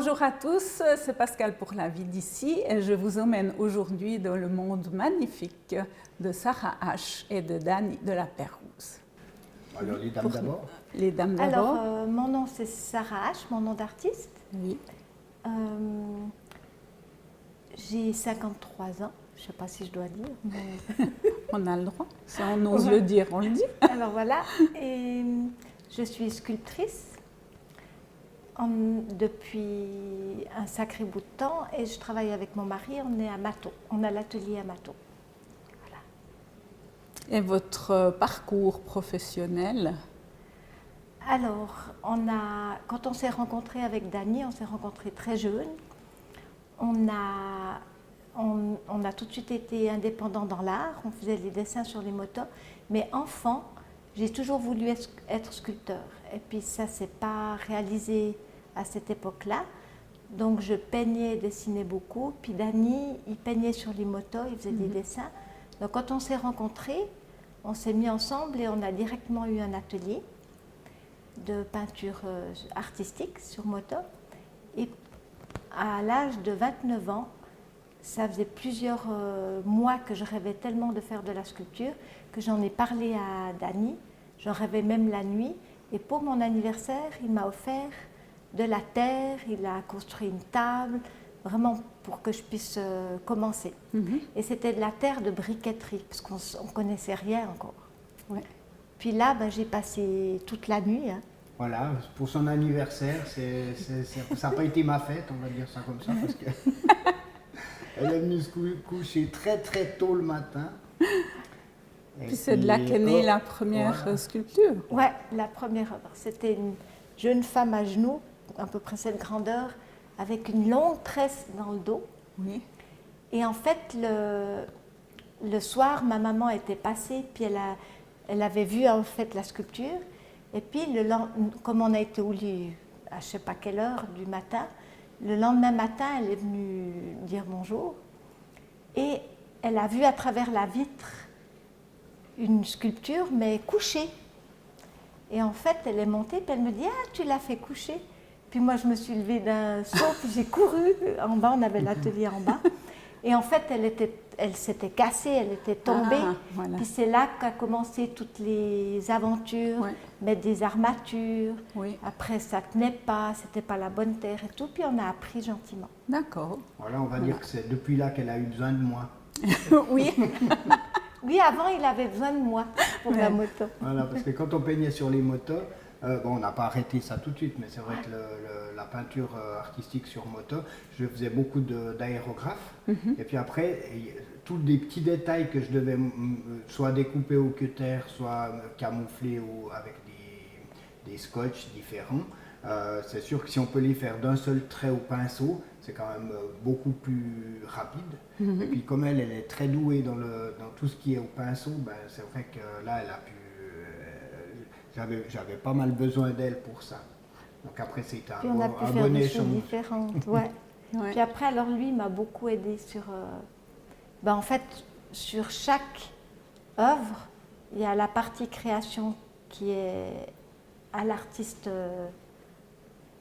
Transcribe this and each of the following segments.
Bonjour à tous, c'est Pascal pour la vie d'ici et je vous emmène aujourd'hui dans le monde magnifique de Sarah H. et de Dany de la Pérouse. Alors les dames d'abord. Les dames d'abord. Alors, mon nom c'est Sarah H, mon nom d'artiste. Oui. J'ai 53 ans, je ne sais pas si je dois dire. Mais... On a le droit, si on ose le dire, on le dit. Alors voilà, et je suis sculptrice depuis un sacré bout de temps et je travaille avec mon mari, on est à Mato, on a l'atelier à Mato. Voilà. Et votre parcours professionnel? Alors, quand on s'est rencontrés avec Dany, on s'est rencontrés très jeunes. On a tout de suite été indépendants dans l'art, on faisait des dessins sur les motos, mais enfant, j'ai toujours voulu être sculpteur. Et puis ça ne s'est pas réalisé à cette époque-là. Donc je peignais, dessinais beaucoup. Puis Dany, il peignait sur les motos, il faisait des dessins. Donc quand on s'est rencontrés, on s'est mis ensemble et on a directement eu un atelier de peinture artistique sur moto. Et à l'âge de 29 ans, ça faisait plusieurs mois que je rêvais tellement de faire de la sculpture que j'en ai parlé à Dany. J'en rêvais même la nuit. Et pour mon anniversaire, il m'a offert de la terre, il a construit une table, vraiment pour que je puisse commencer. Et c'était de la terre de briqueterie, parce qu'on ne connaissait rien encore. Ouais. Puis là, j'ai passé toute la nuit. Hein. Voilà, pour son anniversaire, ça n'a pas été ma fête, on va dire ça comme ça, parce que elle est venue se coucher très très tôt le matin. Puis c'est de là qu'est née la première sculpture. Ouais, la première œuvre. C'était une jeune femme à genoux, à peu près cette grandeur, avec une longue tresse dans le dos. Oui. Et en fait, le soir, ma maman était passée, puis elle avait vu en fait la sculpture. Et puis, comme on a été au lit à je ne sais pas quelle heure du matin, le lendemain matin, elle est venue dire bonjour. Et elle a vu à travers la vitre une sculpture, mais couchée. Et en fait, elle est montée, puis elle me dit « Ah, tu l'as fait coucher ?» Puis moi, je me suis levée d'un saut, puis j'ai couru. En bas, on avait l'atelier en bas. Et en fait, elle s'était cassée, elle était tombée. Voilà. Puis c'est là qu'a commencé toutes les aventures, mettre des armatures. Oui. Après, ça ne tenait pas, c'était pas la bonne terre et tout. Puis on a appris gentiment. D'accord. Voilà, on va dire que c'est depuis là qu'elle a eu besoin de moi. Oui. Oui, avant, il avait besoin de moi pour la moto. Voilà, parce que quand on peignait sur les motos, bon, on n'a pas arrêté ça tout de suite, mais c'est vrai que la peinture artistique sur moto, je faisais beaucoup d'aérographes. Et puis après, tous les petits détails que je devais soit découper au cutter, soit camoufler avec des scotch différents. C'est sûr que si on peut les faire d'un seul trait au pinceau, c'est quand même beaucoup plus rapide. Et puis comme elle est très douée dans tout ce qui est au pinceau, c'est vrai que là, elle a pu... J'avais pas mal besoin d'elle pour ça. Donc après, c'était un bon échange. Puis on a pu faire des choses différentes. Ouais. Puis après, alors lui, il m'a beaucoup aidé sur... en fait, sur chaque œuvre, il y a la partie création qui est à l'artiste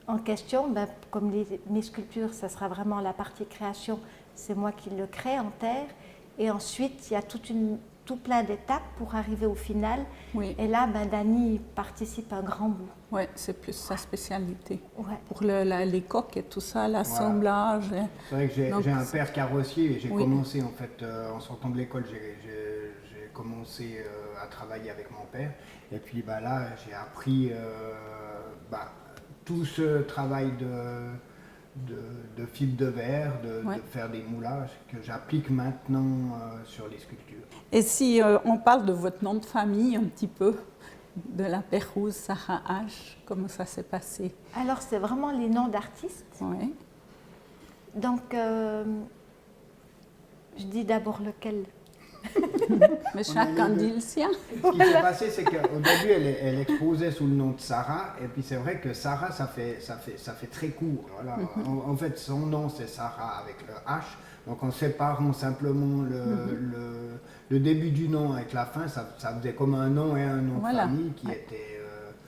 en question. Comme mes sculptures, ça sera vraiment la partie création. C'est moi qui le crée en terre. Et ensuite, il y a tout plein d'étapes pour arriver au final. Oui. Et là, Dany participe un grand bout. Oui, c'est plus sa spécialité. Ouais. Pour les coques et tout ça, l'assemblage. Voilà. C'est vrai que j'ai un père carrossier et j'ai commencé en fait, en sortant de l'école, j'ai commencé à travailler avec mon père. Et puis là, j'ai appris tout ce travail de fibre de verre, de faire des moulages que j'applique maintenant sur les sculptures. Et si on parle de votre nom de famille un petit peu, de la Pérouse, Sarah H, comment ça s'est passé? Alors c'est vraiment les noms d'artistes. Oui. Donc je dis d'abord lequel. Mais chacun dit le sien. Ce qui s'est passé, c'est qu'au début, elle exposait sous le nom de Sarah, et puis c'est vrai que Sarah, ça fait très court. Voilà. En fait, son nom, c'est Sarah avec le H, donc en séparant simplement le début du nom avec la fin, ça faisait comme un nom et un nom de famille qui était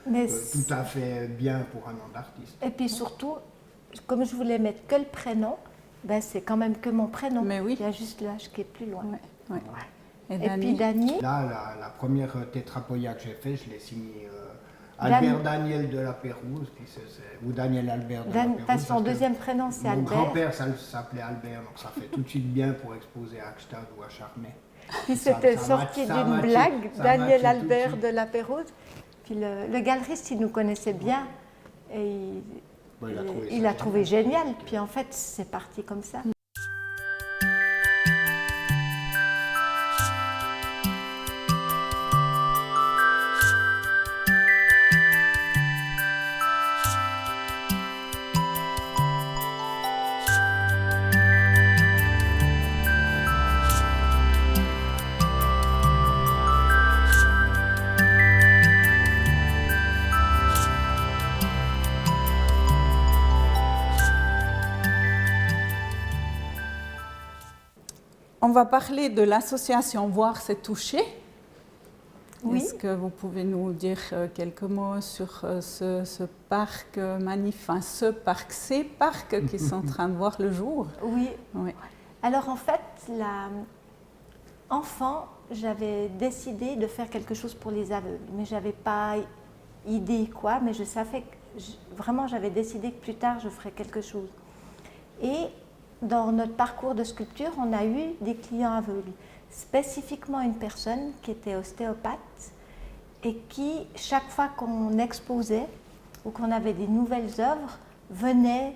tout à fait bien pour un nom d'artiste. Et puis surtout, comme je voulais mettre que le prénom, ben c'est quand même que mon prénom. Mais oui. Il y a juste le H qui est plus loin. Ouais, ouais. Et Dany? puis Dany, Là, la première tétrapoïa que j'ai fait, je l'ai signé Albert Daniel de la Pérouse, ou Daniel Albert de la Pérouse. parce que son deuxième prénom c'est Mon Albert. grand-père s'appelait Albert, donc ça fait tout de suite bien pour exposer à Hackstad ou à Charnay. Puis Ça- c'était ça sorti match- ça d'une match- blague, ça Daniel match tout de Albert suite. de la Pérouse. Puis le galeriste, il nous connaissait bien et Bon, il a trouvé génial. Puis en fait, c'est parti comme ça. On va parler de l'association Voir c'est toucher. Oui. Est-ce que vous pouvez nous dire quelques mots sur ce parc magnifique, ces parcs qui sont en train de voir le jour? Oui. Oui. Alors en fait, enfant, j'avais décidé de faire quelque chose pour les aveugles, mais je n'avais pas idée quoi, mais je savais que vraiment j'avais décidé que plus tard je ferais quelque chose. Et dans notre parcours de sculpture, on a eu des clients aveugles, spécifiquement une personne qui était ostéopathe et qui, chaque fois qu'on exposait ou qu'on avait des nouvelles œuvres, venait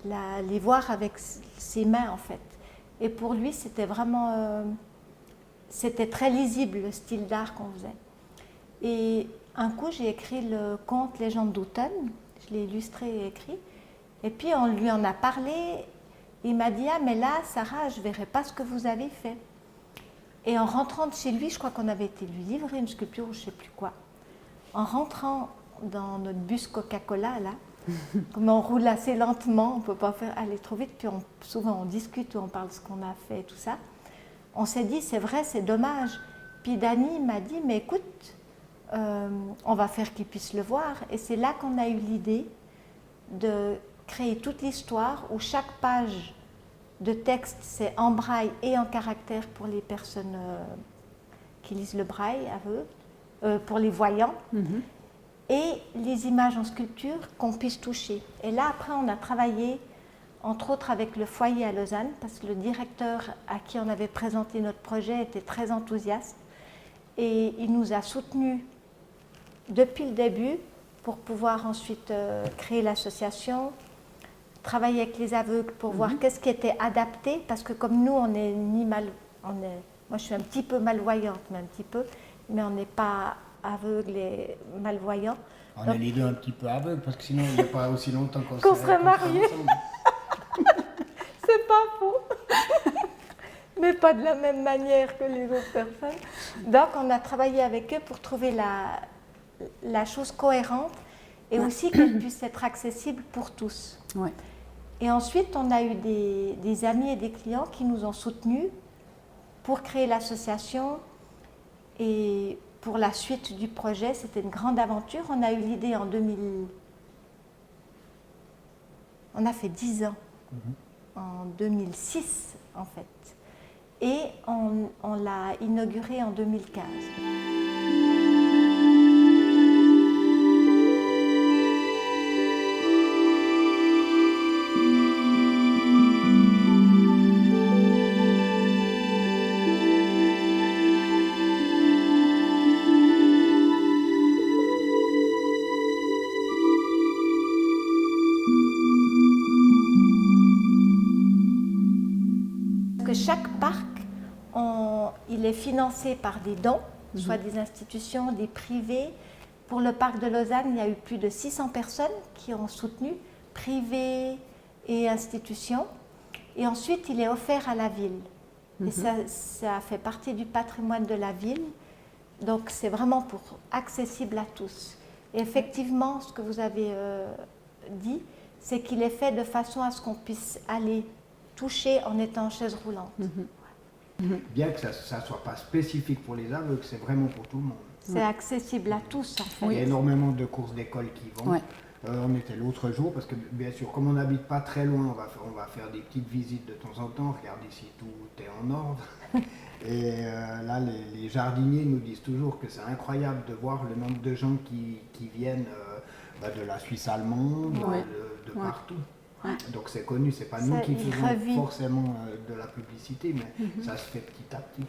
les voir avec ses mains en fait. Et pour lui, c'était vraiment, c'était très lisible le style d'art qu'on faisait. Et un coup, j'ai écrit le conte Légende d'automne, je l'ai illustré et écrit, et puis on lui en a parlé. Il m'a dit « Ah, mais là, Sarah, je ne verrai pas ce que vous avez fait. » Et en rentrant de chez lui, je crois qu'on avait été lui livrer une sculpture ou je ne sais plus quoi. En rentrant dans notre bus Coca-Cola, là, comme on roule assez lentement, on ne peut pas aller trop vite, puis souvent on discute ou on parle de ce qu'on a fait et tout ça, on s'est dit « C'est vrai, c'est dommage. » Puis Dany m'a dit « Mais écoute, on va faire qu'il puisse le voir. » Et c'est là qu'on a eu l'idée de créer toute l'histoire où chaque page de texte c'est en braille et en caractère pour les personnes qui lisent le braille aveugles, pour les voyants, et les images en sculpture qu'on puisse toucher. Et là après on a travaillé entre autres avec le foyer à Lausanne parce que le directeur à qui on avait présenté notre projet était très enthousiaste et il nous a soutenus depuis le début pour pouvoir ensuite créer l'association, travailler avec les aveugles pour voir qu'est-ce qui était adapté, parce que comme nous, on est ni mal, moi je suis un petit peu malvoyante, mais un petit peu, mais on n'est pas aveugle et malvoyant. On Donc, est les deux un petit peu aveugles, parce que sinon il n'y a pas aussi longtemps qu'on serait mariés. ensemble. c'est pas faux, mais pas de la même manière que les autres personnes. Donc on a travaillé avec eux pour trouver la chose cohérente et aussi qu'elle puisse être accessible pour tous. Ouais. Et ensuite, on a eu des amis et des clients qui nous ont soutenus pour créer l'association. Et pour la suite du projet, c'était une grande aventure. On a eu l'idée en 2000. On a fait 10 ans, en 2006 en fait. Et on l'a inauguré en 2015. Que chaque parc, il est financé par des dons, soit des institutions, des privés. Pour le parc de Lausanne, il y a eu plus de 600 personnes qui ont soutenu, privés et institutions. Et ensuite, il est offert à la ville. Et ça fait partie du patrimoine de la ville. Donc, c'est vraiment accessible à tous. Et effectivement, ce que vous avez dit, c'est qu'il est fait de façon à ce qu'on puisse aller toucher en étant en chaise roulante. Bien que ça ne soit pas spécifique pour les aveugles, c'est vraiment pour tout le monde. C'est accessible à tous en fait. Il y a énormément de courses d'école qui vont. Ouais. On était l'autre jour parce que bien sûr, comme on n'habite pas très loin, on va faire des petites visites de temps en temps. Regarde ici, tout est en ordre. Et là, les jardiniers nous disent toujours que c'est incroyable de voir le nombre de gens qui viennent de la Suisse allemande, de partout. Ouais. Donc c'est connu, c'est pas nous qui faisons forcément de la publicité, mais ça se fait petit à petit.